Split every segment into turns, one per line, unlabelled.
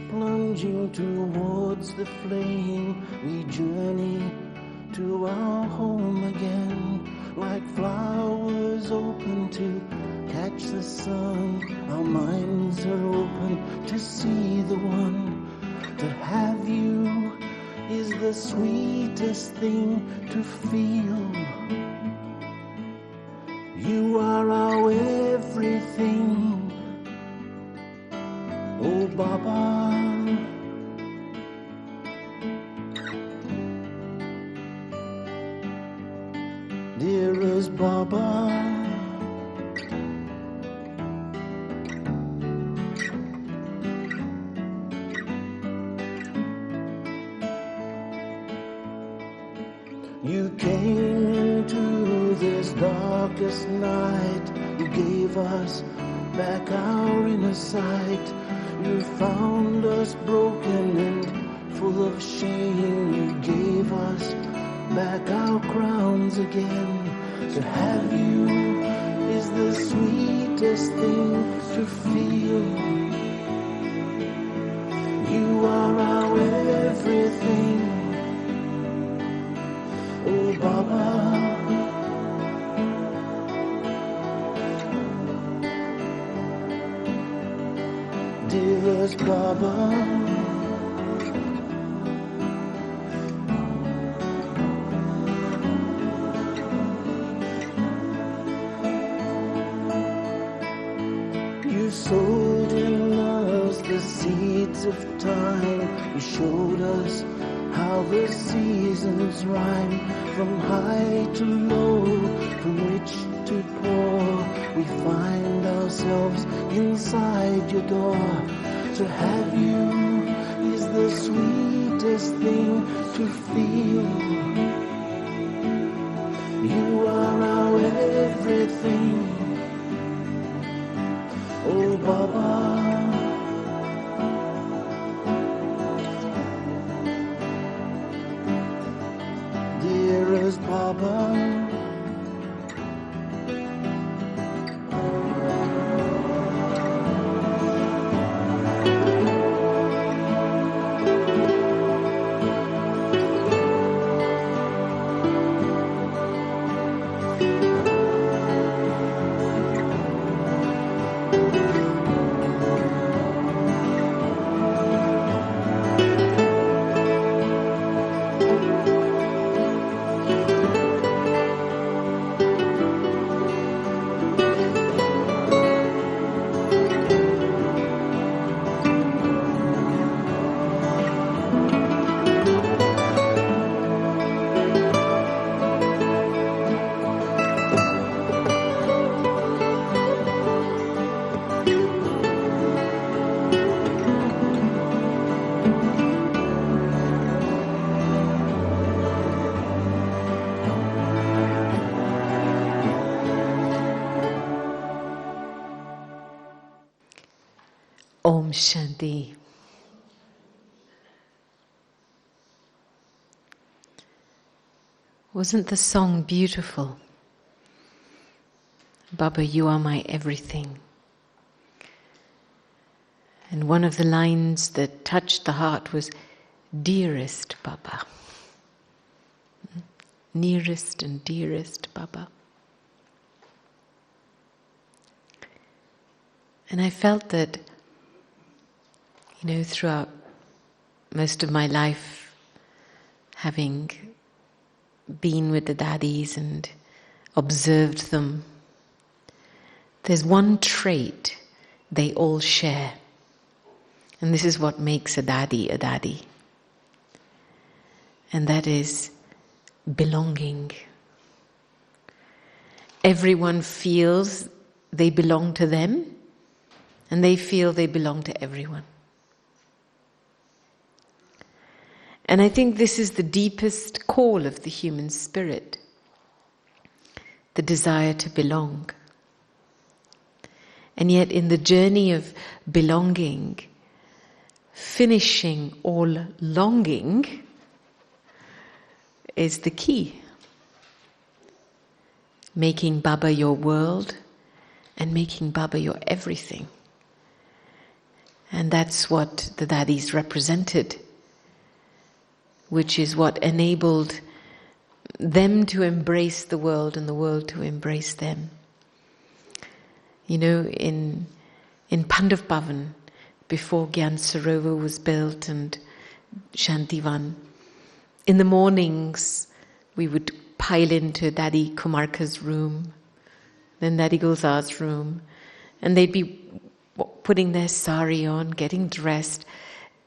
plunging towards the flame, we journey to our home again. Like flowers open to catch the sun, our minds are open to see the one. To have you is the sweetest thing to feel. You are our everything, oh Baba. Dearest Baba, you came into this darkest night. You gave us back our inner sight. You found us broken and full of shame. You gave us back our crowns again. To have you is the sweetest thing to feel. You are our everything, oh Baba. Dearest Baba, you sowed in us the seeds of time. You showed us how the seasons rhyme. From high to low, from rich to poor, we find ourselves inside your door. To have you is the sweetest thing to feel. You are our everything, oh Baba. Dearest Baba,
Om Shanti. Wasn't the song beautiful? Baba, you are my everything. And one of the lines that touched the heart was, dearest Baba. Nearest and dearest Baba. And I felt that, throughout most of my life, having been with the daddies and observed them, there's one trait they all share. And this is what makes a daddy a daddy. And that is belonging. Everyone feels they belong to them, and they feel they belong to everyone. And I think this is the deepest call of the human spirit, the desire to belong. And yet in the journey of belonging, finishing all longing is the key. Making Baba your world and making Baba your everything. And that's what the daddies represented, which is what enabled them to embrace the world and the world to embrace them. You know, in Pandav Bhavan, before Gyan Sarovar was built and Shantivan, in the mornings we would pile into Daddy Kumarka's room, then Daddy Gulzar's room, and they'd be putting their sari on, getting dressed.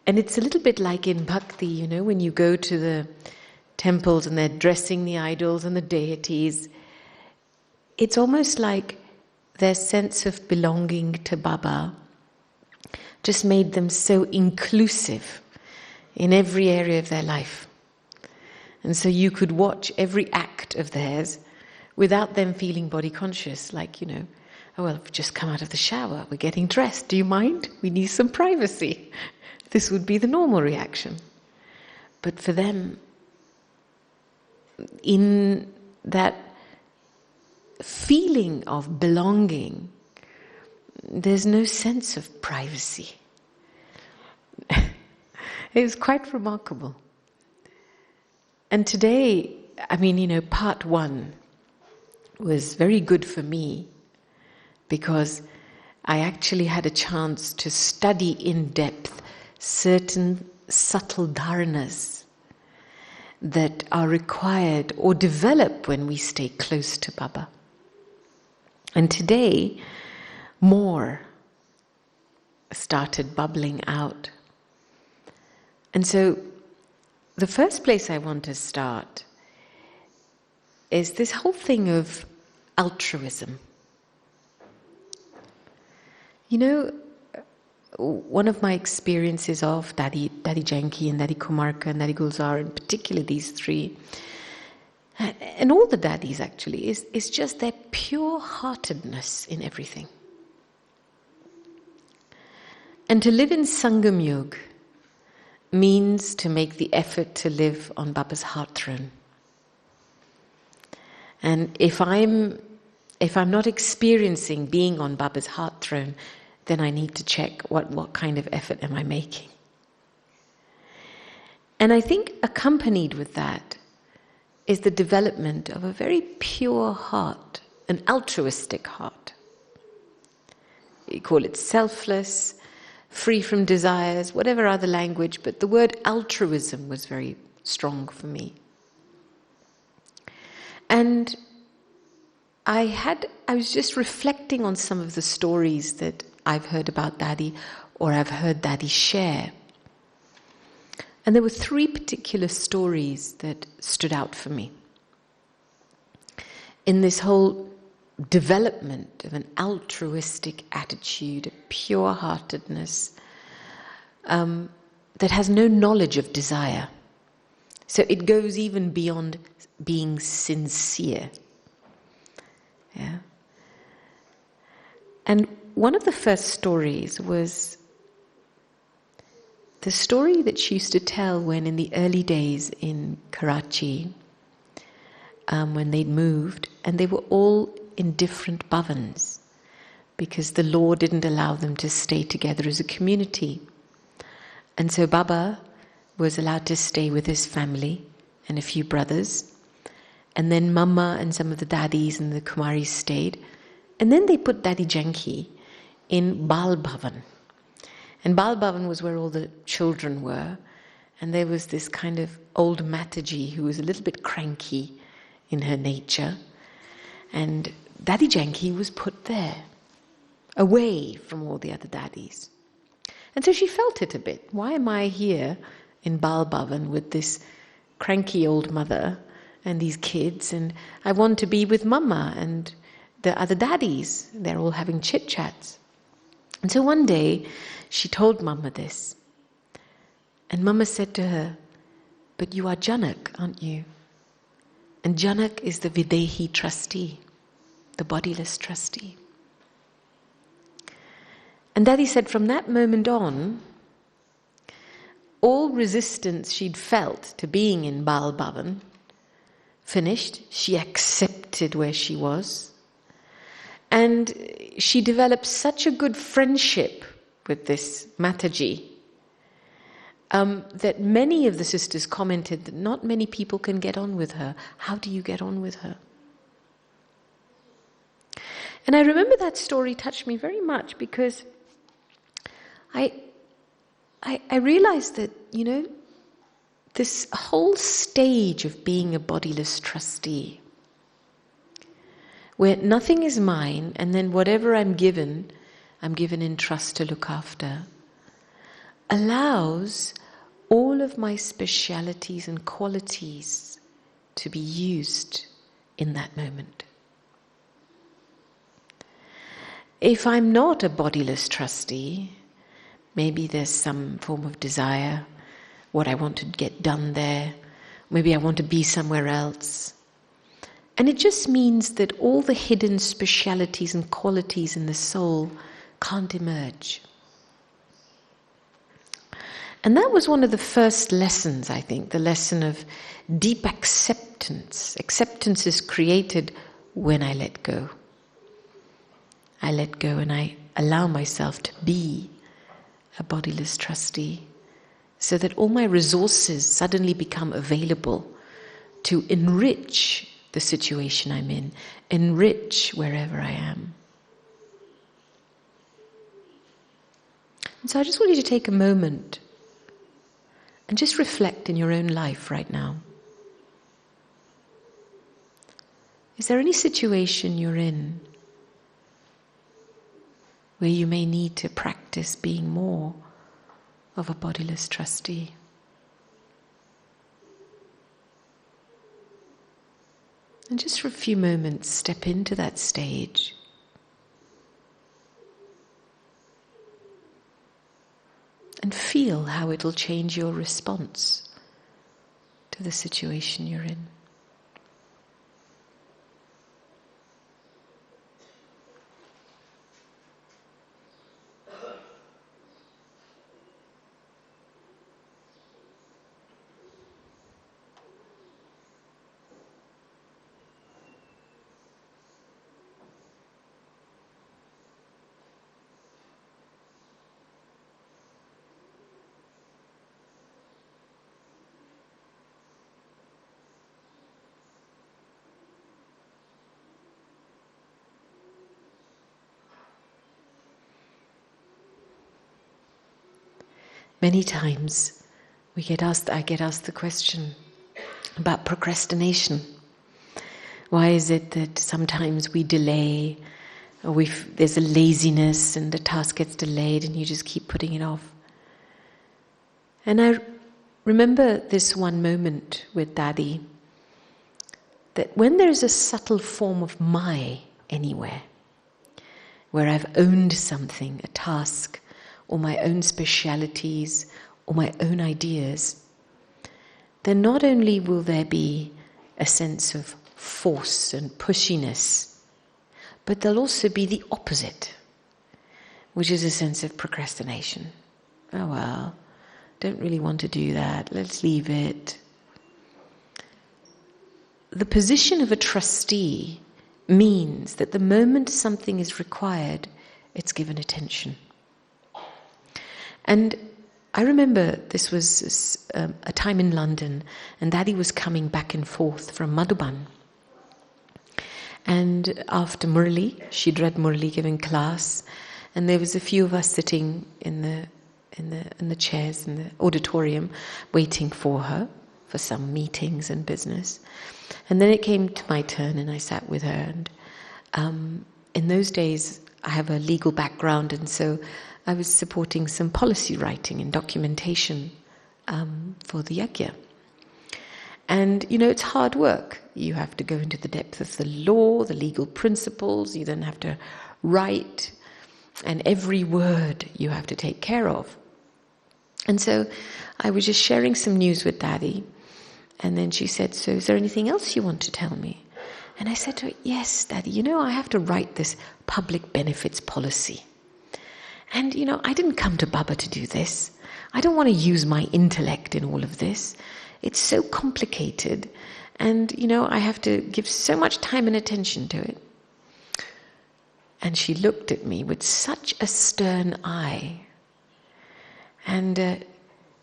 And it's a little bit like in bhakti, you know, when you go to the temples and they're dressing the idols and the deities. It's almost like their sense of belonging to Baba just made them so inclusive in every area of their life. And so you could watch every act of theirs without them feeling body conscious, like, you know, oh, well, we've just come out of the shower, we're getting dressed, do you mind? We need some privacy. This would be the normal reaction. But for them, in that feeling of belonging, there's no sense of privacy. It's quite remarkable. And today, I mean, you know, part one was very good for me because I actually had a chance to study in depth certain subtle dharanas that are required or develop when we stay close to Baba. And today, more started bubbling out. And so, the first place I want to start is this whole thing of altruism. You know, one of my experiences of Daddy Janki and Daddy Kumarka and Daddy Gulzar, in particular these three, and all the daddies actually, is just their pure-heartedness in everything. And to live in Sangam Yuga means to make the effort to live on Baba's heart throne. And if I'm not experiencing being on Baba's heart throne, then I need to check what kind of effort am I making. And I think accompanied with that is the development of a very pure heart, an altruistic heart. You call it selfless, free from desires, whatever other language, but the word altruism was very strong for me. And I was just reflecting on some of the stories that I've heard about Daddy, or I've heard Daddy share. And there were three particular stories that stood out for me in this whole development of an altruistic attitude, a pure-heartedness that has no knowledge of desire. So it goes even beyond being sincere. Yeah. And one of the first stories was the story that she used to tell when in the early days in Karachi, when they'd moved, and they were all in different bhavans because the law didn't allow them to stay together as a community. And so Baba was allowed to stay with his family and a few brothers, and then Mama and some of the daddies and the Kumaris stayed, and then they put Daddy Janki in Bal Bhavan. And Bal Bhavan was where all the children were, and there was this kind of old Mataji who was a little bit cranky in her nature, and Daddy Janki was put there, away from all the other daddies. And so she felt it a bit. Why am I here in Bal Bhavan with this cranky old mother and these kids, and I want to be with Mama and the other daddies. They're all having chit-chats. And so one day, she told Mama this. And Mama said to her, but you are Janak, aren't you? And Janak is the Videhi trustee, the bodiless trustee. And Daddy said from that moment on, all resistance she'd felt to being in Bal Bhavan finished. She accepted where she was. And she developed such a good friendship with this Mataji, that many of the sisters commented that not many people can get on with her. How do you get on with her? And I remember that story touched me very much because I realized that, this whole stage of being a bodiless trustee, where nothing is mine and then whatever I'm given in trust to look after, allows all of my specialities and qualities to be used in that moment. If I'm not a bodiless trustee, maybe there's some form of desire, what I want to get done there, maybe I want to be somewhere else. And it just means that all the hidden specialities and qualities in the soul can't emerge. And that was one of the first lessons, I think, the lesson of deep acceptance. Acceptance is created when I let go. I let go and I allow myself to be a bodiless trustee, so that all my resources suddenly become available to enrich the situation I'm in, enrich wherever I am. And so I just want you to take a moment and just reflect in your own life right now. Is there any situation you're in where you may need to practice being more of a bodiless trustee? And just for a few moments, step into that stage. And feel how it'll change your response to the situation you're in. Many times I get asked the question about procrastination. Why is it that sometimes we delay, or there's a laziness and the task gets delayed and you just keep putting it off? And I remember this one moment with Daddy, that when there's a subtle form of my anywhere, where I've owned something, a task, or my own specialities, or my own ideas, then not only will there be a sense of force and pushiness, but there'll also be the opposite, which is a sense of procrastination. Oh well, don't really want to do that, let's leave it. The position of a trustee means that the moment something is required, it's given attention. And I remember this was a time in London, and Daddy was coming back and forth from Madhuban. And after Murli, she'd read Murli giving class, and there was a few of us sitting in the chairs in the auditorium, waiting for her for some meetings and business. And then it came to my turn, and I sat with her. And in those days, I have a legal background, and so I was supporting some policy writing and documentation for the yajna. And, it's hard work. You have to go into the depth of the law, the legal principles. You then have to write, and every word you have to take care of. And so I was just sharing some news with Daddy. And then she said, so is there anything else you want to tell me? And I said to her, yes, Daddy, I have to write this public benefits policy. And, I didn't come to Baba to do this. I don't want to use my intellect in all of this. It's so complicated. And, I have to give so much time and attention to it. And she looked at me with such a stern eye. And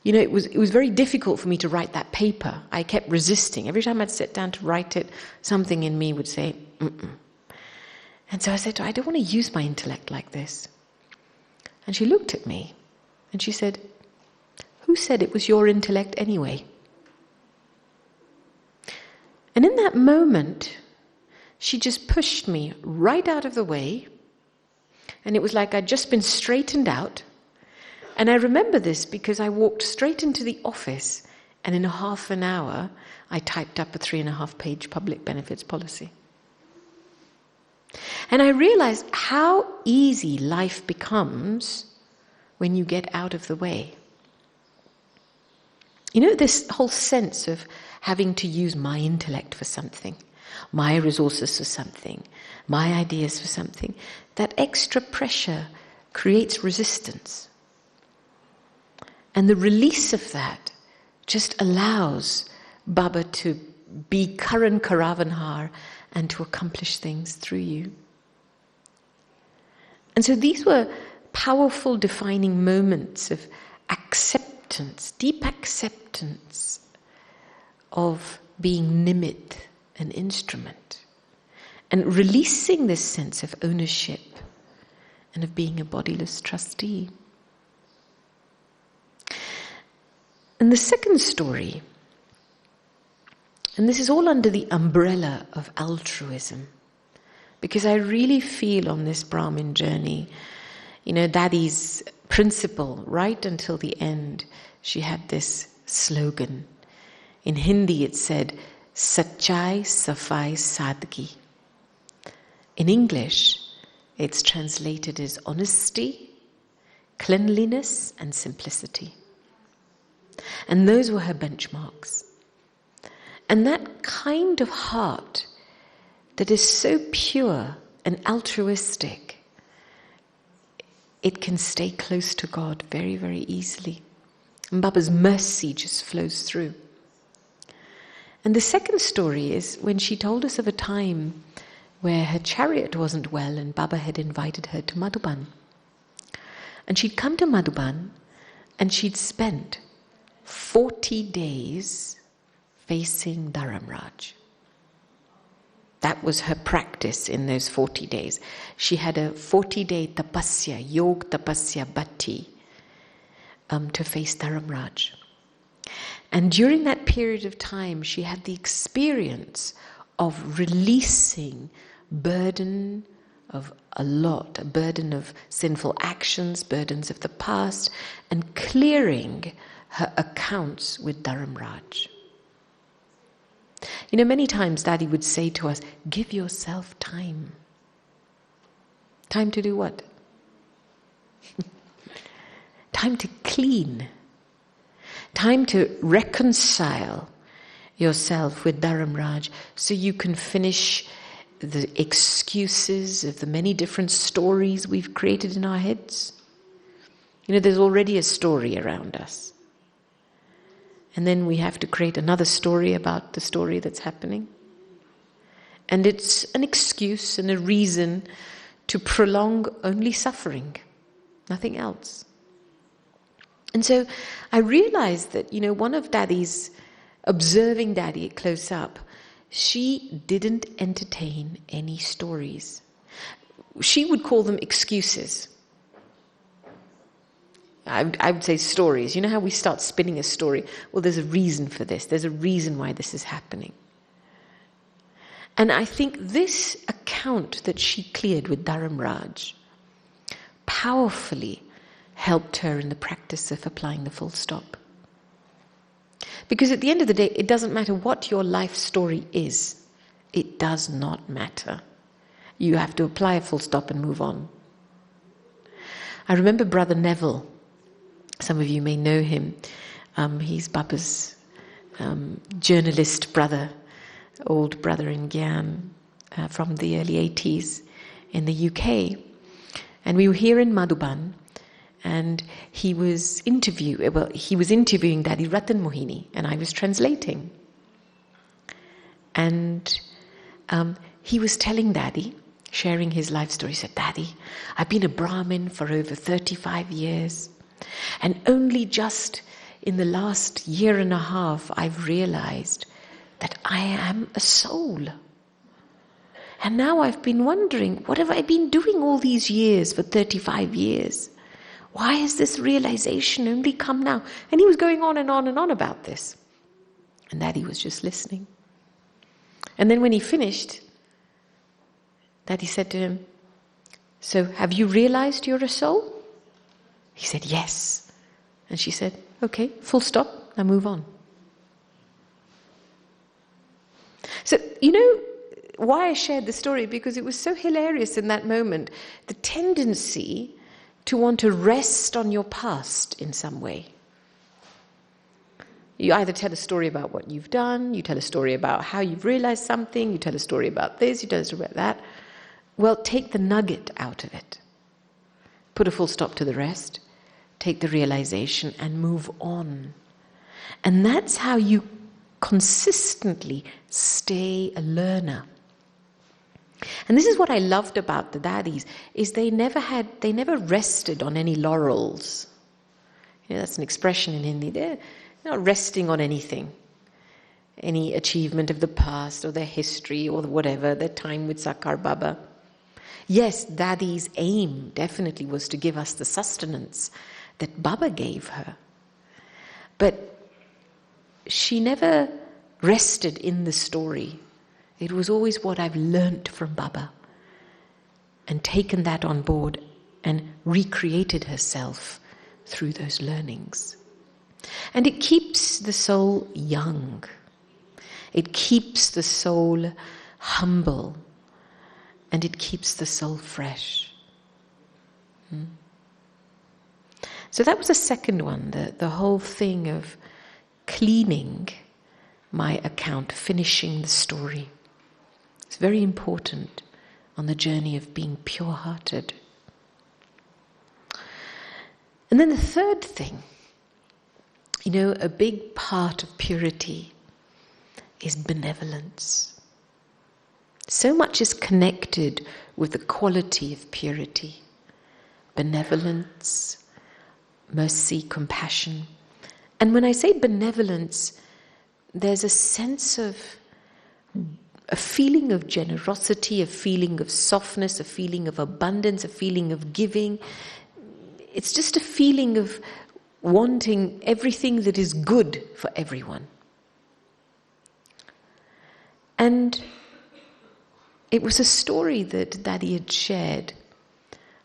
it was very difficult for me to write that paper. I kept resisting. Every time I'd sit down to write it, something in me would say, mm-mm. And so I said to her, I don't want to use my intellect like this. And she looked at me and she said, who said it was your intellect anyway? And in that moment, she just pushed me right out of the way. And it was like I'd just been straightened out. And I remember this because I walked straight into the office, and in a half an hour, I typed up a 3.5-page public benefits policy. And I realized how easy life becomes when you get out of the way. This whole sense of having to use my intellect for something, my resources for something, my ideas for something, that extra pressure creates resistance. And the release of that just allows Baba to be Karan Karavanhar and to accomplish things through you. And so these were powerful defining moments of acceptance, deep acceptance of being nimit, an instrument, and releasing this sense of ownership and of being a bodiless trustee. And the second story, and this is all under the umbrella of altruism, because I really feel on this Brahmin journey, Dadi's principle, right until the end, she had this slogan. In Hindi it said, Sachai, Safai, Sadgi. In English, it's translated as honesty, cleanliness, and simplicity. And those were her benchmarks. And that kind of heart that is so pure and altruistic, it can stay close to God very, very easily. And Baba's mercy just flows through. And the second story is when she told us of a time where her chariot wasn't well and Baba had invited her to Madhuban. And she'd come to Madhuban and she'd spent 40 days facing Dharamraj. That was her practice in those 40 days. She had a 40-day tapasya, yog tapasya bhatti, to face Dharamraj. And during that period of time, she had the experience of releasing burden of a burden of sinful actions, burdens of the past, and clearing her accounts with Dharamraj. Many times Daddy would say to us, give yourself time. Time to do what? Time to clean. Time to reconcile yourself with Dharamraj so you can finish the excuses of the many different stories we've created in our heads. There's already a story around us. And then we have to create another story about the story that's happening. And it's an excuse and a reason to prolong only suffering, nothing else. And so I realized that, one of Daddy's, observing Daddy close up, she didn't entertain any stories. She would call them excuses. I would say stories. You know how we start spinning a story? Well, there's a reason for this. There's a reason why this is happening. And I think this account that she cleared with Dharamraj powerfully helped her in the practice of applying the full stop. Because at the end of the day, it doesn't matter what your life story is. It does not matter. You have to apply a full stop and move on. I remember Brother Neville. Some of you may know him. He's Baba's journalist brother, old brother in Gyan from the early 80s in the UK. And we were here in Madhuban, and he was interviewing Daddy Ratan Mohini, and I was translating. And he was telling Daddy, sharing his life story, he said, Daddy, I've been a Brahmin for over 35 years. And only just in the last year and a half, I've realized that I am a soul. And now I've been wondering, what have I been doing all these years, for 35 years? Why has this realization only come now? And he was going on and on and on about this. And Daddy was just listening. And then when he finished, Daddy said to him, "So have you realized you're a soul?" He said, "Yes." And she said, "Okay, full stop, now move on." So, you know why I shared the story? Because it was so hilarious in that moment. The tendency to want to rest on your past in some way. You either tell a story about what you've done, you tell a story about how you've realized something, you tell a story about this, you tell a story about that. Well, take the nugget out of it. Put a full stop to the rest, take the realization and move on. And that's how you consistently stay a learner. And this is what I loved about the daddies, is they never rested on any laurels. You know, that's an expression in Hindi. They're not resting on anything, any achievement of the past or their history or whatever, their time with Sakar Baba. Yes, Daddy's aim definitely was to give us the sustenance that Baba gave her. But she never rested in the story. It was always what I've learnt from Baba, and taken that on board and recreated herself through those learnings. And it keeps the soul young. It keeps the soul humble. And it keeps the soul fresh. So that was the second one, the whole thing of cleaning my account, finishing the story. It's very important on the journey of being pure-hearted. And then the third thing, you know, a big part of purity is benevolence. So much is connected with the quality of purity. Benevolence, mercy, compassion. And when I say benevolence, there's a sense of a feeling of generosity, a feeling of softness, a feeling of abundance, a feeling of giving. It's just a feeling of wanting everything that is good for everyone. And it was a story that Daddy had shared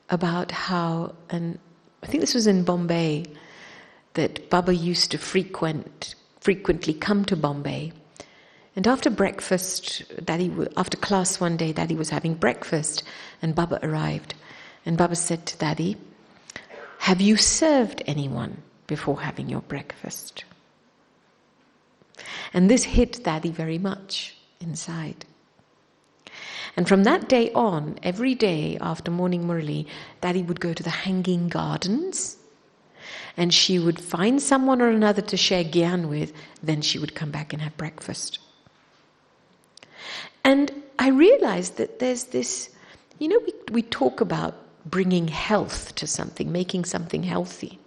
about how, and I think this was in Bombay, that Baba used to frequently come to Bombay. And after breakfast, after class one day, Daddy was having breakfast and Baba arrived. And Baba said to Daddy, "Have you served anyone before having your breakfast?" And this hit Daddy very much inside. And from that day on, every day after morning Murli, Daddy would go to the hanging gardens and she would find someone or another to share gyan with, then she would come back and have breakfast. And I realized that there's this, you know, we talk about bringing health to something, making something healthy.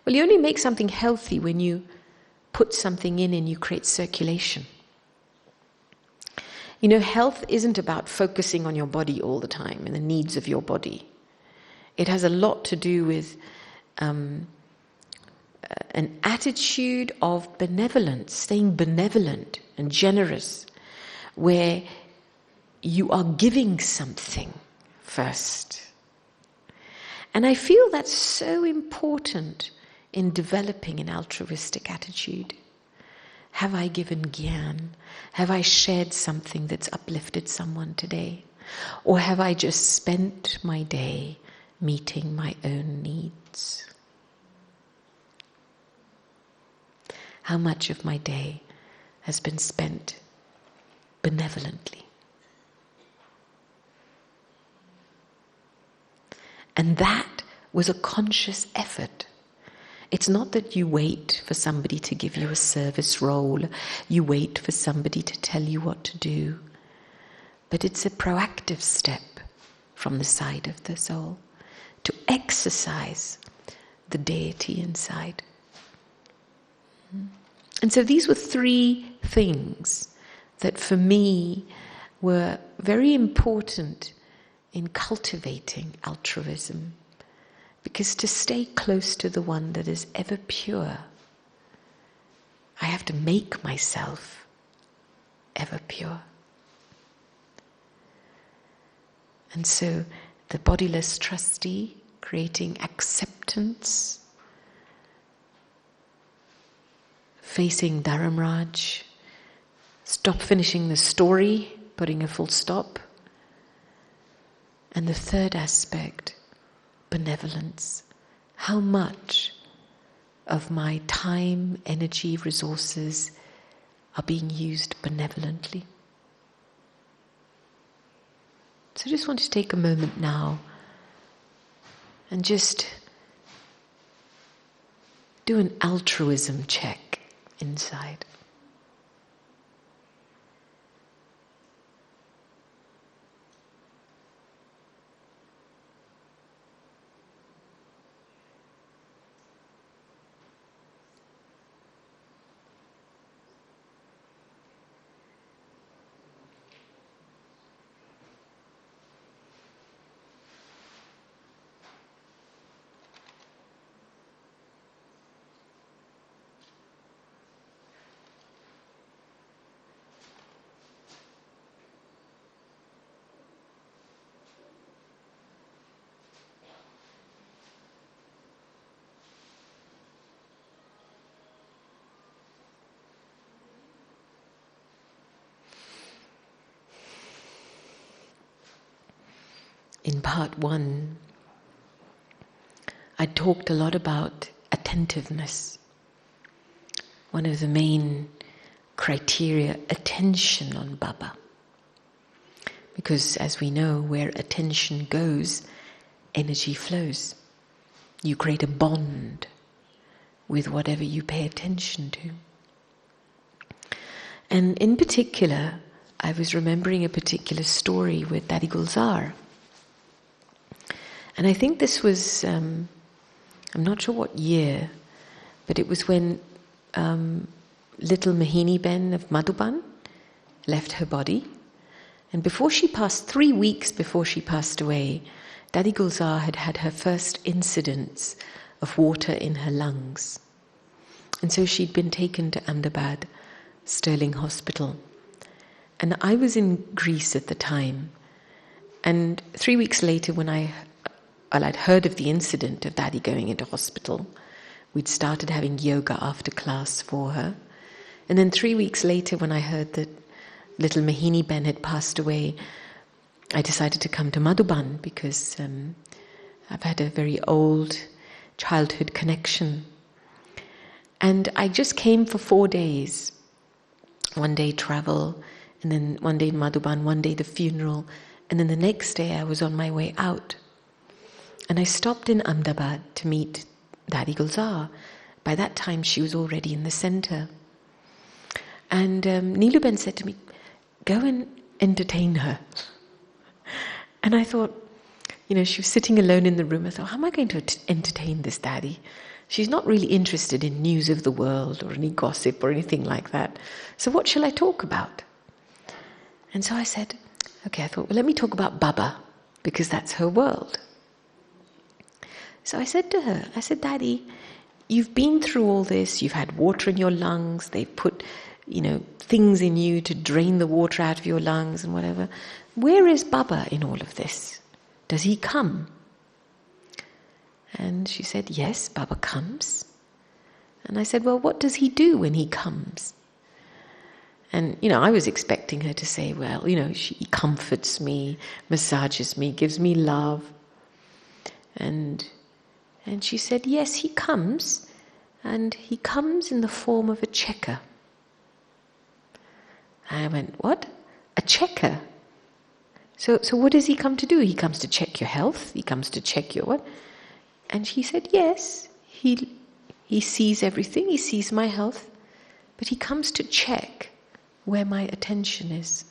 Well, you only make something healthy when you put something in and you create circulation. You know, health isn't about focusing on your body all the time and the needs of your body. It has a lot to do with an attitude of benevolence, staying benevolent and generous, where you are giving something first. And I feel that's so important in developing an altruistic attitude. Have I given gyan? Have I shared something that's uplifted someone today? Or have I just spent my day meeting my own needs? How much of my day has been spent benevolently? And that was a conscious effort. It's not that you wait for somebody to give you a service role, you wait for somebody to tell you what to do, but it's a proactive step from the side of the soul to exercise the deity inside. And so these were three things that for me were very important in cultivating altruism. Because to stay close to the one that is ever pure, I have to make myself ever pure. And so the bodiless trustee, creating acceptance, facing Dharamraj, stop finishing the story, putting a full stop. And the third aspect, benevolence. How much of my time, energy, resources are being used benevolently? So I just want to take a moment now and just do an altruism check inside. In part one, I talked a lot about attentiveness. One of the main criteria, attention on Baba. Because as we know, where attention goes, energy flows. You create a bond with whatever you pay attention to. And in particular, I was remembering a particular story with Daddy Gulzar. And I think this was, I'm not sure what year, but it was when little Mohini Ben of Madhuban left her body. And before she passed, 3 weeks before she passed away, Daddy Gulzar had had her first incidents of water in her lungs. And so she'd been taken to Ahmedabad, Sterling Hospital. And I was in Greece at the time. And 3 weeks later, when I'd heard of the incident of Daddy going into hospital. We'd started having yoga after class for her. And then 3 weeks later, when I heard that little Mohini Ben had passed away, I decided to come to Madhuban because I've had a very old childhood connection. And I just came for 4 days. One day travel, and then one day Madhuban, one day the funeral, and then the next day I was on my way out. And I stopped in Ahmedabad to meet Daddy Gulzar. By that time, she was already in the center. And Neeluben said to me, go and entertain her. And I thought, she was sitting alone in the room. I thought, how am I going to entertain this Daddy? She's not really interested in news of the world or any gossip or anything like that. So what shall I talk about? And so I said, okay, I thought, well, let me talk about Baba, because that's her world. So I said to her, Daddy, you've been through all this, you've had water in your lungs, they've put, things in you to drain the water out of your lungs and whatever. Where is Baba in all of this? Does he come? And she said, yes, Baba comes. And I said, well, what does he do when he comes? And, I was expecting her to say, well, he comforts me, massages me, gives me love. And she said, yes, he comes, and he comes in the form of a checker. I went, what? A checker? So what does he come to do? He comes to check your health? He comes to check your what? And she said, yes, he sees everything, he sees my health, but he comes to check where my attention is.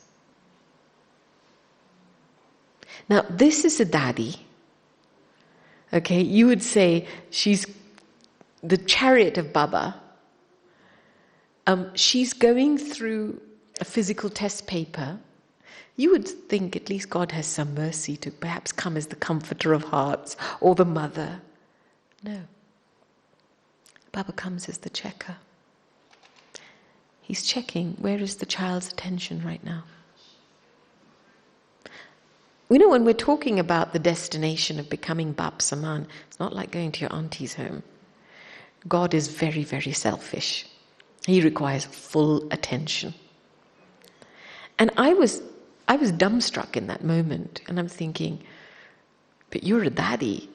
Now, this is a Daddy. Okay, you would say she's the chariot of Baba, she's going through a physical test paper. You would think at least God has some mercy to perhaps come as the comforter of hearts or the mother. No. Baba comes as the checker. He's checking where is the child's attention right now. We know when we're talking about the destination of becoming Bap Saman, it's not like going to your auntie's home. God is very, very selfish. He requires full attention. And I was dumbstruck in that moment, and I'm thinking, but you're a daddy,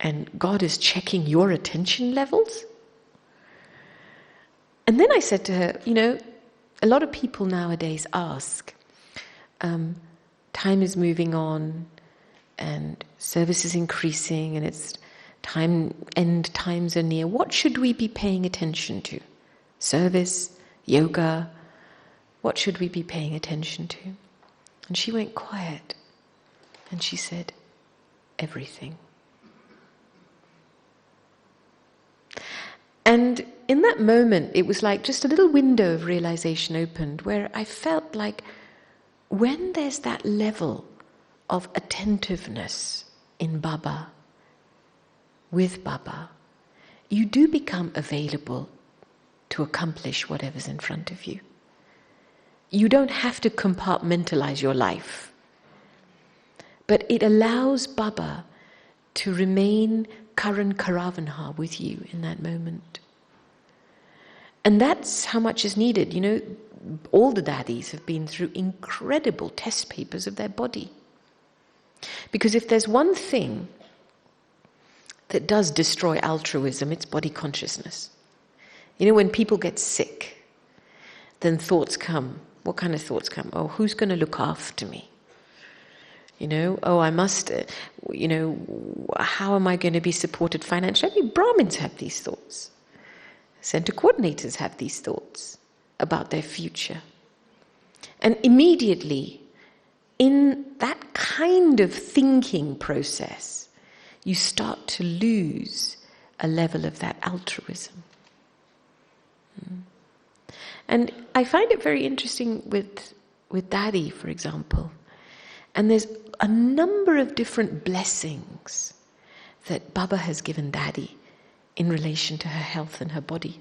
and God is checking your attention levels? And then I said to her, a lot of people nowadays ask, time is moving on, and service is increasing, and it's end times are near. What should we be paying attention to? Service, yoga, what should we be paying attention to? And she went quiet, and she said, everything. And in that moment, it was like just a little window of realization opened, where I felt like when there's that level of attentiveness in Baba, with Baba, you do become available to accomplish whatever's in front of you. You don't have to compartmentalize your life, but it allows Baba to remain Karan Karavanha with you in that moment. And that's how much is needed. All the daddies have been through incredible test papers of their body. Because if there's one thing that does destroy altruism, it's body consciousness. When people get sick, then thoughts come. What kind of thoughts come? Oh, who's going to look after me? I must, how am I going to be supported financially? I mean, Brahmins have these thoughts. Center coordinators have these thoughts about their future. And immediately, in that kind of thinking process, you start to lose a level of that altruism. And I find it very interesting with Daddy, for example. And there's a number of different blessings that Baba has given Daddy in relation to her health and her body.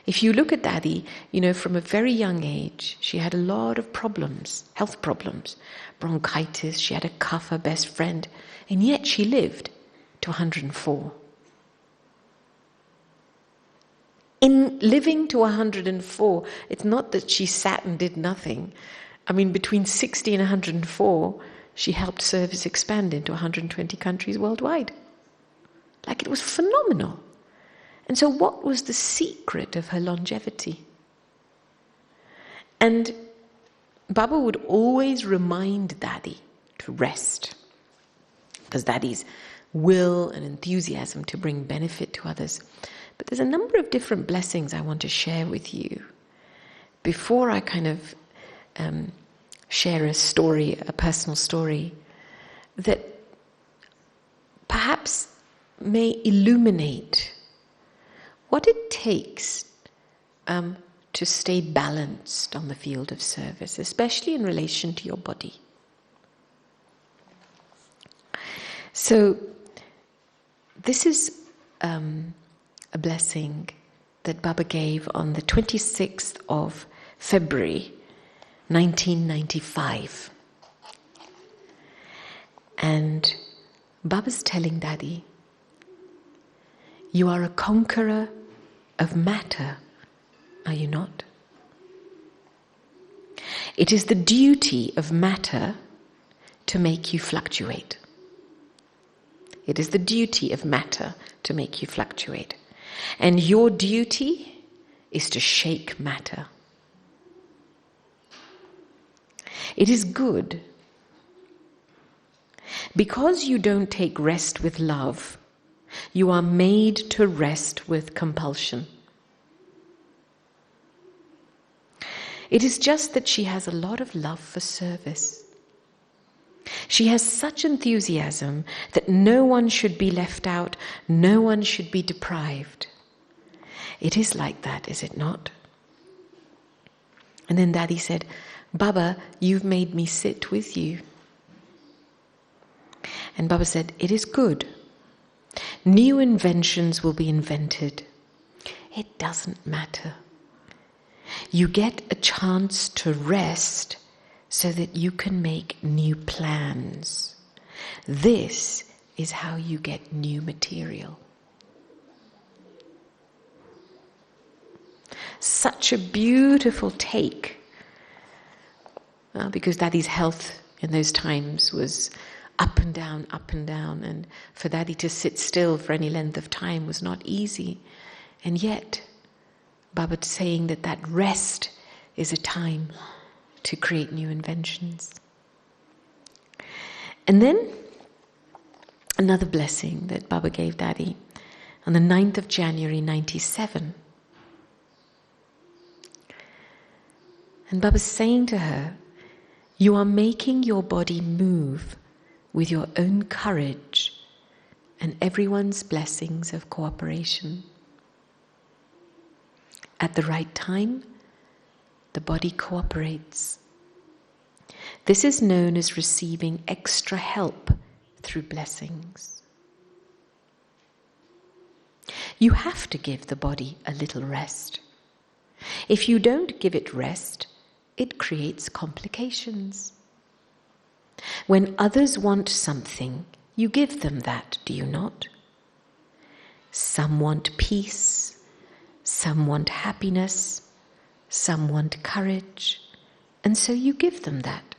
If you look at Daddy, from a very young age, she had a lot of problems, health problems, bronchitis, she had a cough, her best friend, and yet she lived to 104. In living to 104, it's not that she sat and did nothing. I mean, between 60 and 104, she helped service expand into 120 countries worldwide. Like, it was phenomenal. And so what was the secret of her longevity? And Baba would always remind Daddy to rest, because Daddy's will and enthusiasm to bring benefit to others. But there's a number of different blessings I want to share with you before I kind of share a story, a personal story, that perhaps may illuminate what it takes to stay balanced on the field of service, especially in relation to your body. So this is a blessing that Baba gave on the 26th of February 1995. And Baba's telling Daddy, you are a conqueror of matter, are you not? It is the duty of matter to make you fluctuate. It is the duty of matter to make you fluctuate. And your duty is to shake matter. It is good. Because you don't take rest with love, you are made to rest with compulsion. It is just that she has a lot of love for service. She has such enthusiasm that no one should be left out, no one should be deprived. It is like that, is it not? And then Daddy said, Baba, you've made me sit with you. And Baba said, it is good. New inventions will be invented. It doesn't matter. You get a chance to rest so that you can make new plans. This is how you get new material. Such a beautiful take. Because Daddy's health in those times was up and down, and for Daddy to sit still for any length of time was not easy. And yet, Baba saying that rest is a time to create new inventions. And then, another blessing that Baba gave Daddy on the 9th of January 97. And Baba's saying to her, you are making your body move with your own courage and everyone's blessings of cooperation. At the right time, the body cooperates. This is known as receiving extra help through blessings. You have to give the body a little rest. If you don't give it rest, it creates complications. When others want something, you give them that, do you not? Some want peace, some want happiness, some want courage, and so you give them that.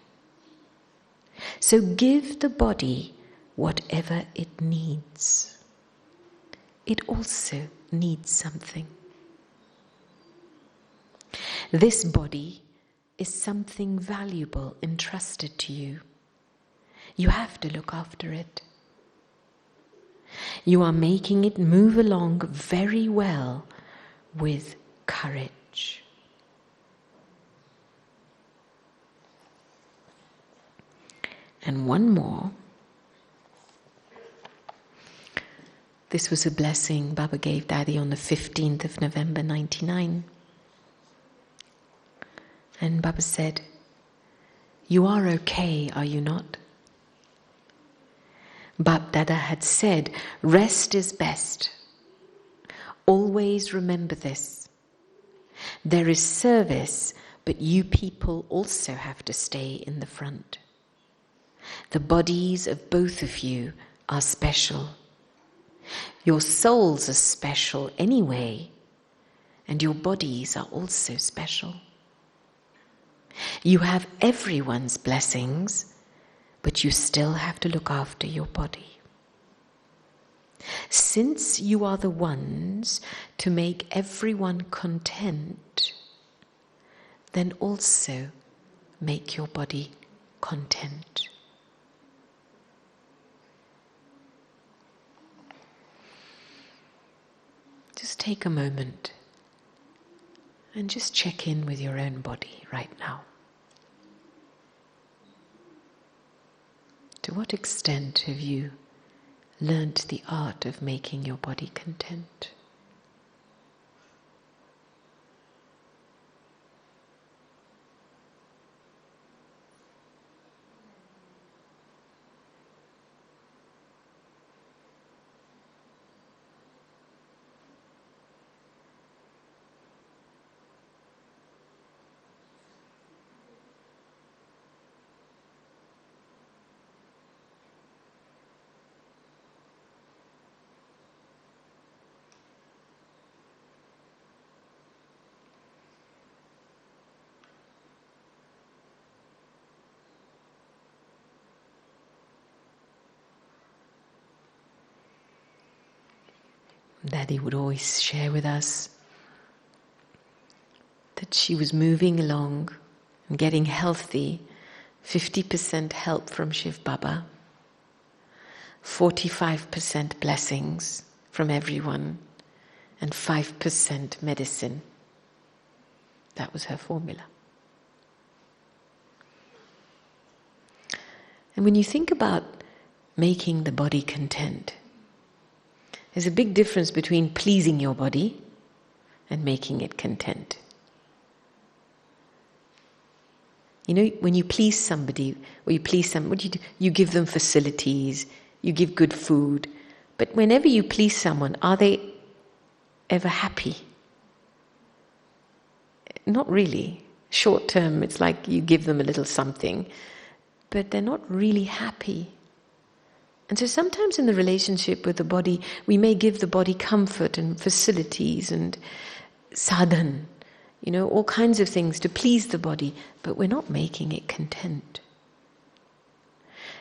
So give the body whatever it needs. It also needs something. This body is something valuable entrusted to you. You have to look after it. You are making it move along very well with courage. And one more. This was a blessing Baba gave Daddy on the 15th of November 99. And Baba said, you are okay, are you not? Bab Dada had said, rest is best. Always remember this. There is service, but you people also have to stay in the front. The bodies of both of you are special. Your souls are special anyway, and your bodies are also special. You have everyone's blessings, but you still have to look after your body. Since you are the ones to make everyone content, then also make your body content. Just take a moment and just check in with your own body right now. To what extent have you learnt the art of making your body content? Daddy would always share with us that she was moving along and getting healthy, 50% help from Shiv Baba, 45% blessings from everyone, and 5% medicine. That was her formula. And when you think about making the body content, there's a big difference between pleasing your body and making it content. You know, when you please somebody, or you please someone, what do you do? You give them facilities, you give good food. But whenever you please someone, are they ever happy? Not really. Short term, it's like you give them a little something, but they're not really happy. And so sometimes in the relationship with the body, we may give the body comfort and facilities and sadhan, you know, all kinds of things to please the body, but we're not making it content.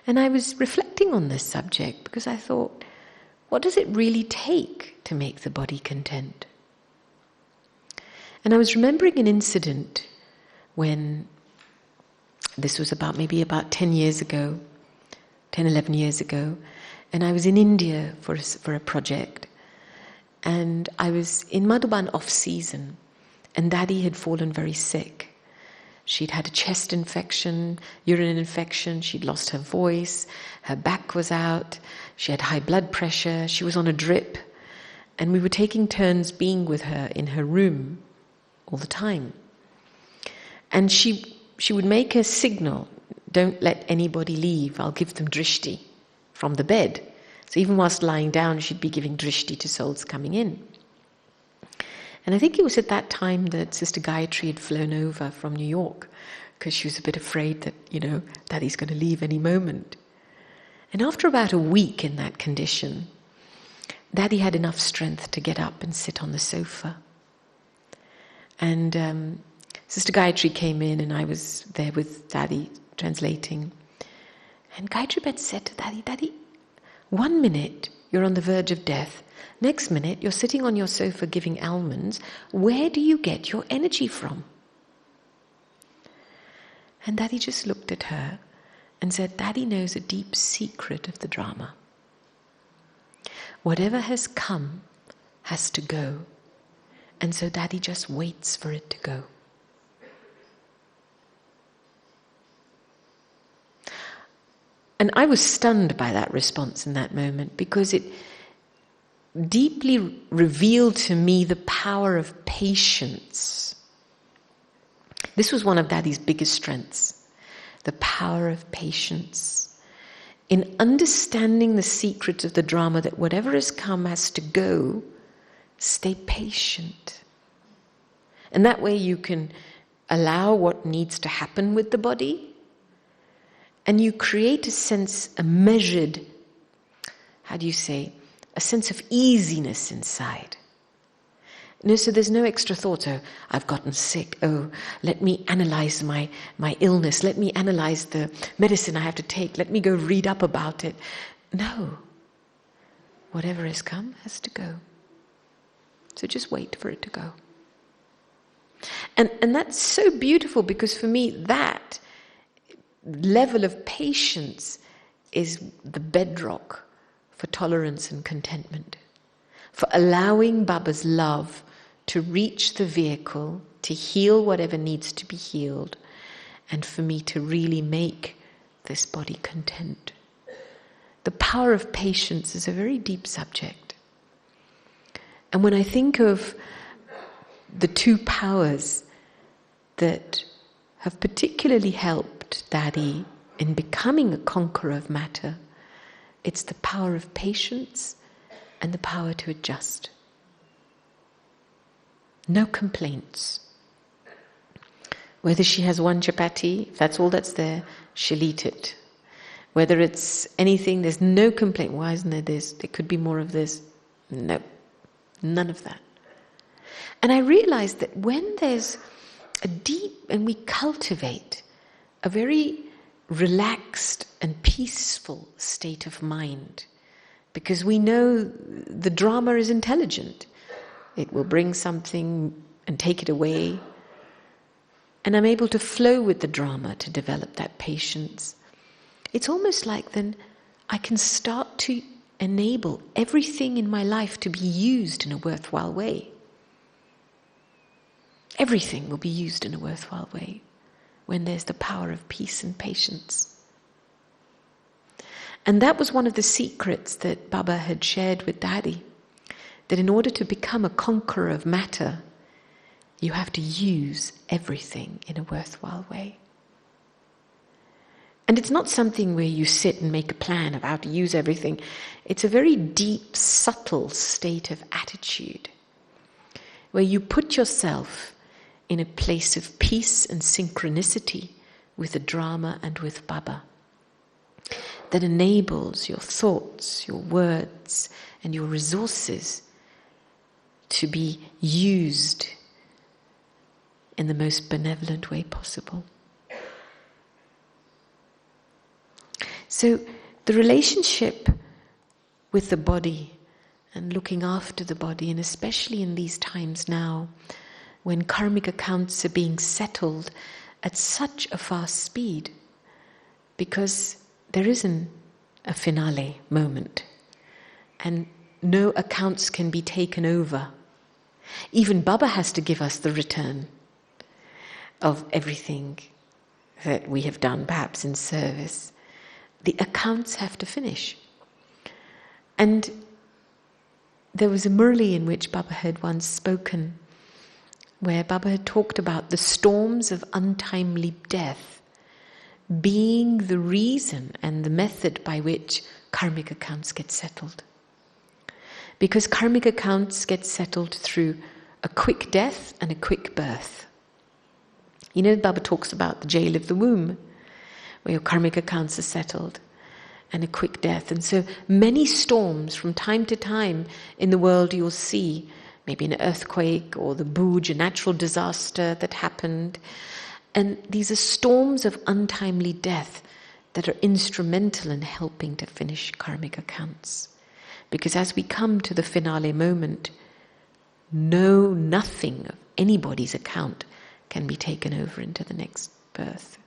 And I was reflecting on this subject because I thought, what does it really take to make the body content? And I was remembering an incident when, this was maybe about 10 years ago, 10, 11 years ago, and I was in India for a project, and I was in Madhuban off-season, and Daddy had fallen very sick. She'd had a chest infection, urine infection, she'd lost her voice, her back was out, she had high blood pressure, she was on a drip, and we were taking turns being with her in her room all the time. And she would make a signal, don't let anybody leave, I'll give them drishti from the bed. So even whilst lying down, she'd be giving drishti to souls coming in. And I think it was at that time that Sister Gayatri had flown over from New York because she was a bit afraid that, you know, Daddy's going to leave any moment. And after about a week in that condition, Daddy had enough strength to get up and sit on the sofa. And Sister Gayatri came in and I was there with Daddy translating. And Gayatri had said to Daddy, Daddy, 1 minute you're on the verge of death. Next minute, you're sitting on your sofa giving almonds. Where do you get your energy from? And Daddy just looked at her and said, Daddy knows a deep secret of the drama. Whatever has come has to go. And so Daddy just waits for it to go. And I was stunned by that response in that moment because it deeply revealed to me the power of patience. This was one of Daddy's biggest strengths, the power of patience. In understanding the secret of the drama that whatever has come has to go, stay patient. And that way you can allow what needs to happen with the body, and you create a sense, a measured, a sense of easiness inside. No, so there's no extra thoughts. Oh, I've gotten sick. Oh, let me analyze my illness. Let me analyze the medicine I have to take. Let me go read up about it. No. Whatever has come has to go. So just wait for it to go. And that's so beautiful because for me that level of patience is the bedrock for tolerance and contentment, for allowing Baba's love to reach the vehicle, to heal whatever needs to be healed, and for me to really make this body content. The power of patience is a very deep subject. And when I think of the two powers that have particularly helped Daddy in becoming a conqueror of matter, it's the power of patience and the power to adjust. No complaints. Whether she has one chapati, if that's all that's there, she'll eat it. Whether it's anything, there's no complaint. Why isn't there this? There could be more of this. No, none of that. And I realized that when there's a deep, and we cultivate a very relaxed and peaceful state of mind, because we know the drama is intelligent. It will bring something and take it away. And I'm able to flow with the drama to develop that patience. It's almost like then I can start to enable everything in my life to be used in a worthwhile way. Everything will be used in a worthwhile way when there's the power of peace and patience. And that was one of the secrets that Baba had shared with Daddy, that in order to become a conqueror of matter, you have to use everything in a worthwhile way. And it's not something where you sit and make a plan of how to use everything. It's a very deep, subtle state of attitude, where you put yourself in a place of peace and synchronicity with the drama and with Baba, that enables your thoughts, your words, and your resources to be used in the most benevolent way possible. So the relationship with the body and looking after the body, and especially in these times now when karmic accounts are being settled at such a fast speed, because there isn't a finale moment and no accounts can be taken over. Even Baba has to give us the return of everything that we have done, perhaps in service. The accounts have to finish. And there was a Murli in which Baba had once spoken, where Baba had talked about the storms of untimely death being the reason and the method by which karmic accounts get settled. Because karmic accounts get settled through a quick death and a quick birth. You know, Baba talks about the jail of the womb, where your karmic accounts are settled, and a quick death. And so many storms from time to time in the world you'll see, maybe an earthquake or the Bhuj, a natural disaster that happened. And these are storms of untimely death that are instrumental in helping to finish karmic accounts. Because as we come to the finale moment, nothing of anybody's account can be taken over into the next birth.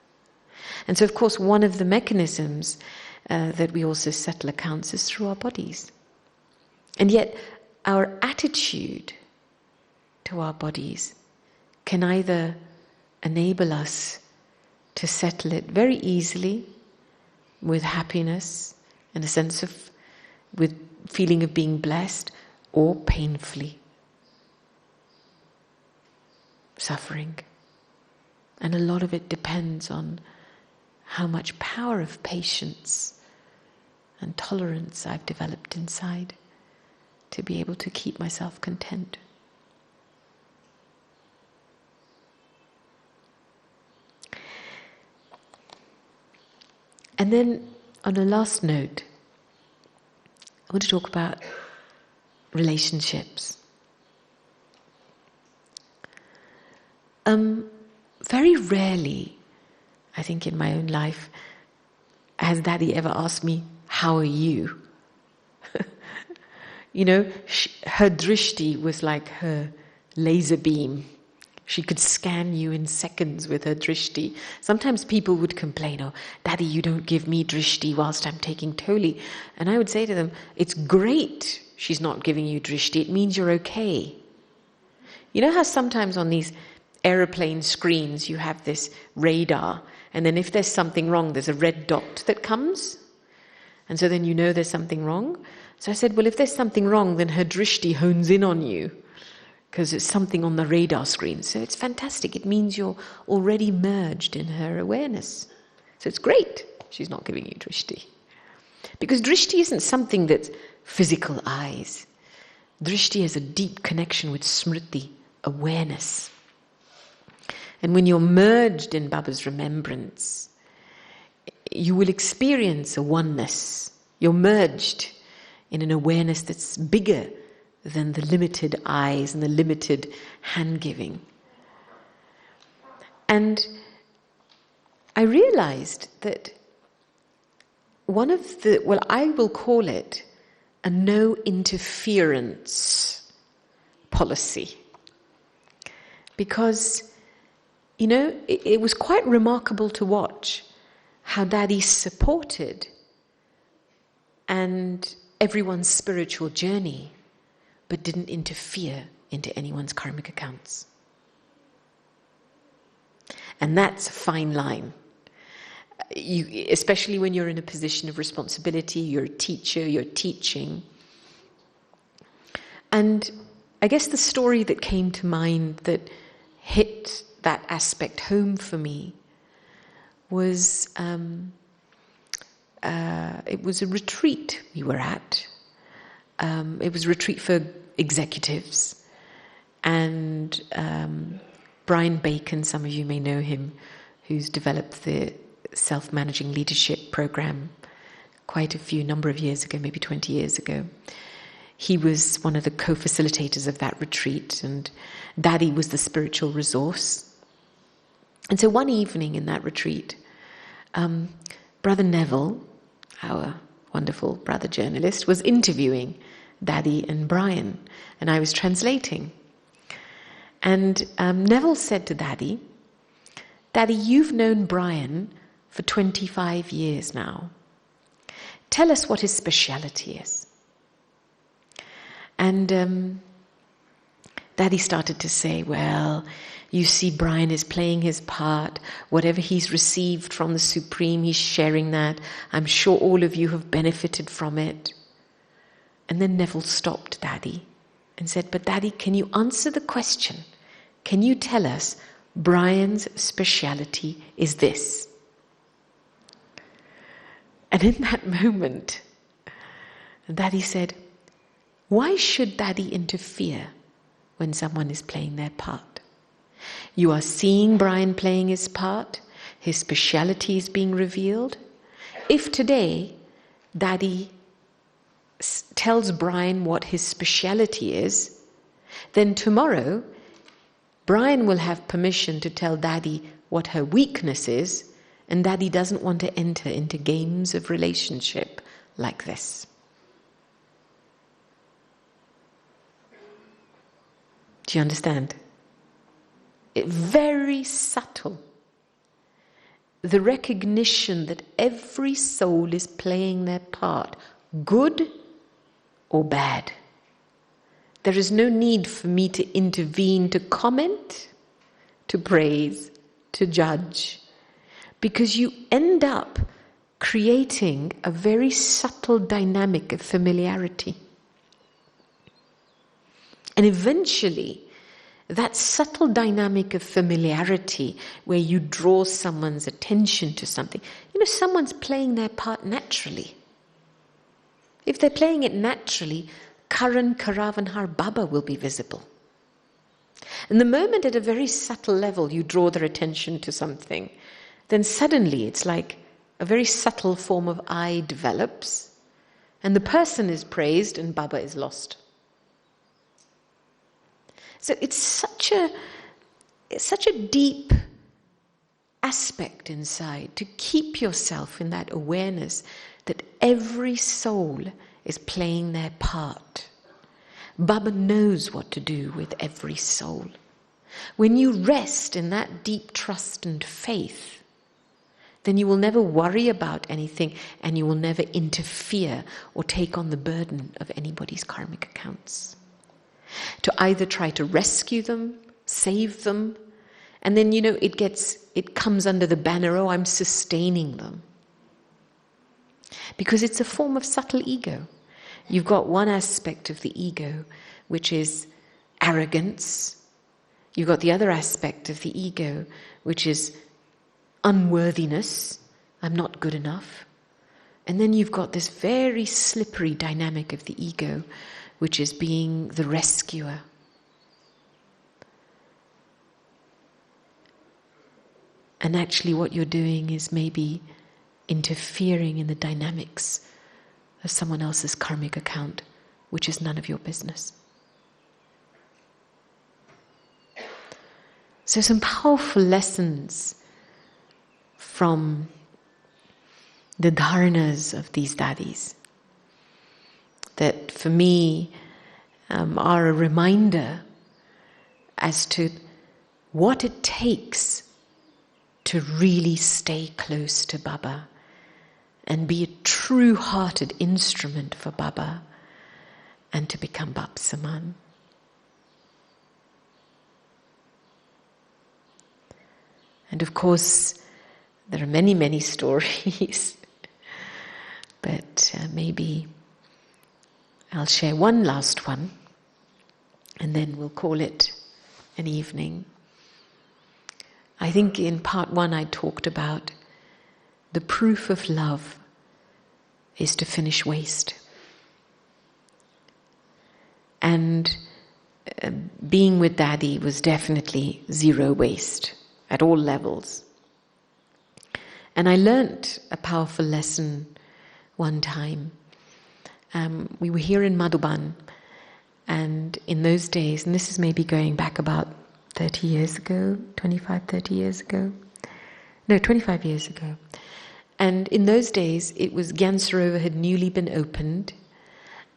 And so, of course, one of the mechanisms that we also settle accounts is through our bodies. And yet, our attitude to our bodies can either enable us to settle it very easily with happiness and a sense of, with feeling of being blessed, or painfully suffering. And a lot of it depends on how much power of patience and tolerance I've developed inside to be able to keep myself content. And then, on a last note, I want to talk about relationships. Very rarely, I think in my own life, has Daddy ever asked me, "How are you?" You know, her drishti was like her laser beam. She could scan you in seconds with her drishti. Sometimes people would complain, "Oh, Daddy, you don't give me drishti whilst I'm taking Toli." And I would say to them, "It's great she's not giving you drishti. It means you're okay." You know how sometimes on these aeroplane screens you have this radar, and then if there's something wrong, there's a red dot that comes? And so then you know there's something wrong. So I said, well, if there's something wrong, then her drishti hones in on you, because it's something on the radar screen. So it's fantastic. It means you're already merged in her awareness. So it's great she's not giving you drishti. Because drishti isn't something that's physical eyes. Drishti has a deep connection with smriti, awareness. And when you're merged in Baba's remembrance, you will experience a oneness. You're merged in an awareness that's bigger than the limited eyes and the limited hand-giving. And I realized that one of the, well, I will call it a no interference policy. Because, you know, it was quite remarkable to watch how Daddy supported and everyone's spiritual journey, but didn't interfere into anyone's karmic accounts. And that's a fine line. especially when you're in a position of responsibility, you're a teacher, you're teaching. And I guess the story that came to mind that hit that aspect home for me was it was a retreat we were at. It was a retreat for executives. And Brian Bacon, some of you may know him, who's developed the self-managing leadership program quite a number of years ago, maybe 20 years ago. He was one of the co-facilitators of that retreat, and Daddy was the spiritual resource. And so one evening in that retreat, Brother Neville, our wonderful brother journalist, was interviewing Daddy and Brian, and I was translating. And Neville said to Daddy, "Daddy, you've known Brian for 25 years now. Tell us what his speciality is." And Daddy started to say, "Well, you see, Brian is playing his part. Whatever he's received from the Supreme, he's sharing that. I'm sure all of you have benefited from it." And then Neville stopped Daddy and said, "But Daddy, can you answer the question? Can you tell us Brian's speciality is this?" And in that moment, Daddy said, "Why should Daddy interfere when someone is playing their part? You are seeing Brian playing his part. His speciality is being revealed. If today Daddy tells Brian what his speciality is, then tomorrow Brian will have permission to tell Daddy what her weakness is, and Daddy doesn't want to enter into games of relationship like this." Do you understand? Very subtle. The recognition that every soul is playing their part, good or bad. There is no need for me to intervene, to comment, to praise, to judge, because you end up creating a very subtle dynamic of familiarity. And eventually, that subtle dynamic of familiarity where you draw someone's attention to something, someone's playing their part naturally. If they're playing it naturally, Karan, Karav and Har Baba will be visible. And the moment at a very subtle level you draw their attention to something, then suddenly it's like a very subtle form of I develops, and the person is praised and Baba is lost. So it's such a deep aspect inside to keep yourself in that awareness that every soul is playing their part. Baba knows what to do with every soul. When you rest in that deep trust and faith, then you will never worry about anything and you will never interfere or take on the burden of anybody's karmic accounts. To either try to rescue them, save them, and then, it comes under the banner, "Oh, I'm sustaining them." Because it's a form of subtle ego. You've got one aspect of the ego, which is arrogance. You've got the other aspect of the ego, which is unworthiness. I'm not good enough. And then you've got this very slippery dynamic of the ego, which is being the rescuer. And actually what you're doing is maybe interfering in the dynamics of someone else's karmic account, which is none of your business. So some powerful lessons from the dharnas of these daddies that for me are a reminder as to what it takes to really stay close to Baba and be a true-hearted instrument for Baba and to become Bab Saman. And of course, There are many, many stories. But maybe I'll share one last one, and then we'll call it an evening. I think in part one I talked about the proof of love is to finish waste. And being with Daddy was definitely zero waste at all levels. And I learnt a powerful lesson one time. We were here in Madhuban, and in those days, and this is maybe going back about 30 years ago, 25, 30 years ago. No, 25 years ago. And in those days, it was Gyan Sarovar had newly been opened,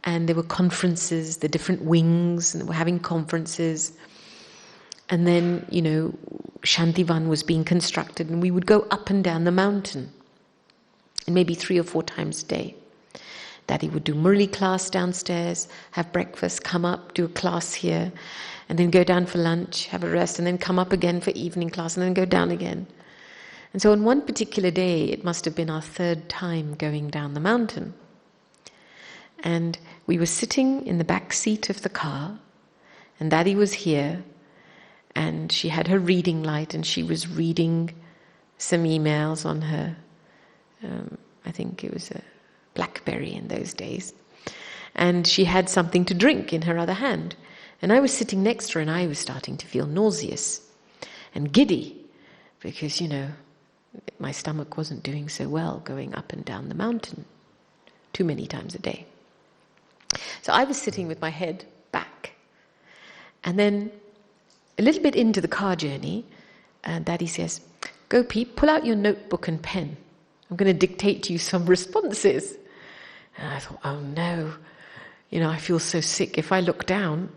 and there were conferences, the different wings, and they were having conferences. And then, Shantivan was being constructed, and we would go up and down the mountain, and maybe 3 or 4 times a day. Daddy would do Murli class downstairs, have breakfast, come up, do a class here, and then go down for lunch, have a rest, and then come up again for evening class, and then go down again. And so on one particular day, it must have been our 3rd time going down the mountain. And we were sitting in the back seat of the car, and Daddy was here, and she had her reading light, and she was reading some emails on her, I think it was a BlackBerry in those days. And she had something to drink in her other hand. And I was sitting next to her, and I was starting to feel nauseous and giddy because, my stomach wasn't doing so well going up and down the mountain too many times a day. So I was sitting with my head back. And then a little bit into the car journey, Daddy says, "Gopi, pull out your notebook and pen. I'm going to dictate to you some responses." And I thought, oh no, I feel so sick. If I look down,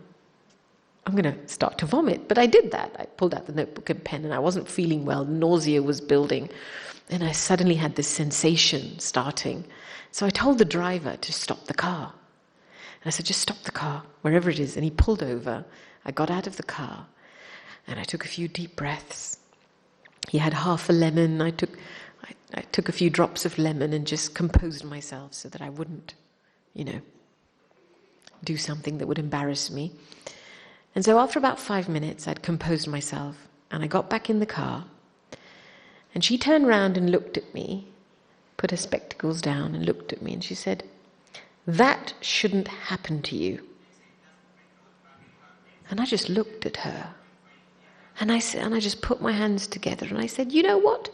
I'm going to start to vomit. But I did that. I pulled out the notebook and pen, and I wasn't feeling well. Nausea was building. And I suddenly had this sensation starting. So I told the driver to stop the car. And I said, "Just stop the car, wherever it is." And he pulled over. I got out of the car, and I took a few deep breaths. He had half a lemon. I took a few drops of lemon and just composed myself so that I wouldn't, do something that would embarrass me. And so after about 5 minutes, I'd composed myself, and I got back in the car, and she turned round and looked at me, put her spectacles down and looked at me, and she said, "That shouldn't happen to you." And I just looked at her, and I just put my hands together, and I said, "You know what?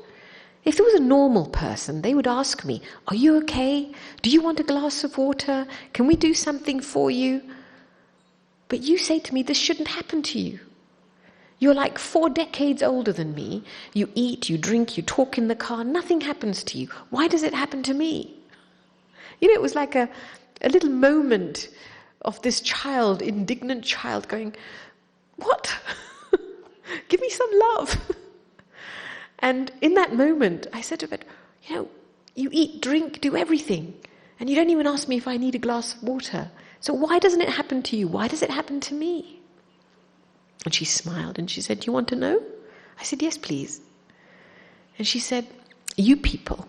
If there was a normal person, they would ask me, 'Are you okay? Do you want a glass of water? Can we do something for you?' But you say to me, this shouldn't happen to you. You're like 4 decades older than me. You eat, you drink, you talk in the car. Nothing happens to you. Why does it happen to me?" It was like a little moment of this child, indignant child going, "What? Give me some love." And in that moment, I said to her, "You eat, drink, do everything, and you don't even ask me if I need a glass of water. So why doesn't it happen to you? Why does it happen to me?" And she smiled and she said, "Do you want to know?" I said, "Yes, please." And she said, "You people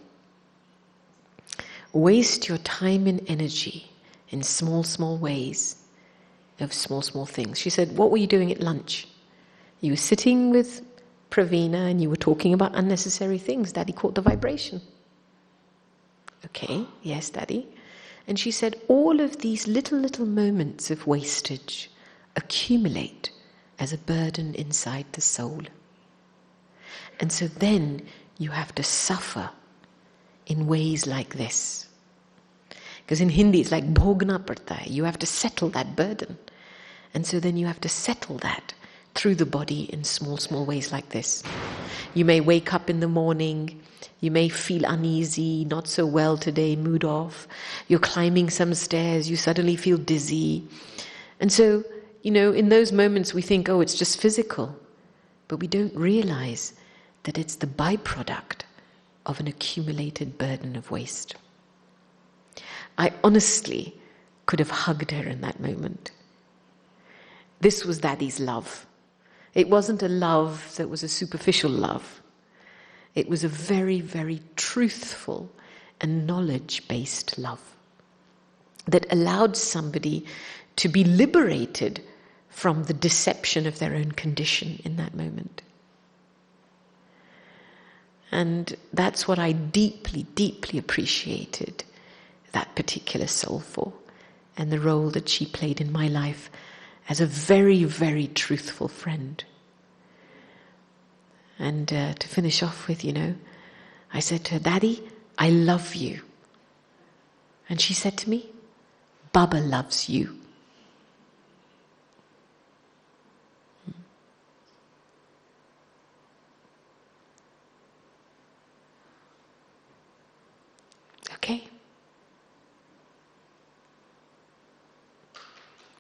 waste your time and energy in small, small ways of small, small things." She said, "What were you doing at lunch? You were sitting with Pravina and you were talking about unnecessary things. Daddy caught the vibration." "Okay, yes, Daddy." And she said, all of these little moments of wastage accumulate as a burden inside the soul. And so then you have to suffer in ways like this. Because in Hindi it's like bhogna padta hai. You have to settle that burden. And so then you have to settle that through the body in small, small ways like this. You may wake up in the morning, you may feel uneasy, not so well today, mood off. You're climbing some stairs, you suddenly feel dizzy. And so, in those moments we think, oh, it's just physical. But we don't realize that it's the byproduct of an accumulated burden of waste. I honestly could have hugged her in that moment. This was Daddy's love. It wasn't a love that was a superficial love. It was a very, very truthful and knowledge-based love that allowed somebody to be liberated from the deception of their own condition in that moment. And that's what I deeply, deeply appreciated that particular soul for, and the role that she played in my life as a very, very truthful friend. And to finish off with, I said to her, "Daddy, I love you." And she said to me, "Baba loves you." Okay.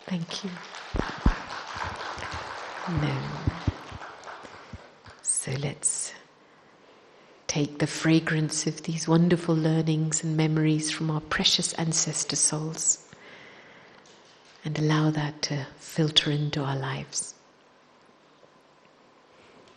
Thank you. No. So let's take the fragrance of these wonderful learnings and memories from our precious ancestor souls and allow that to filter into our lives.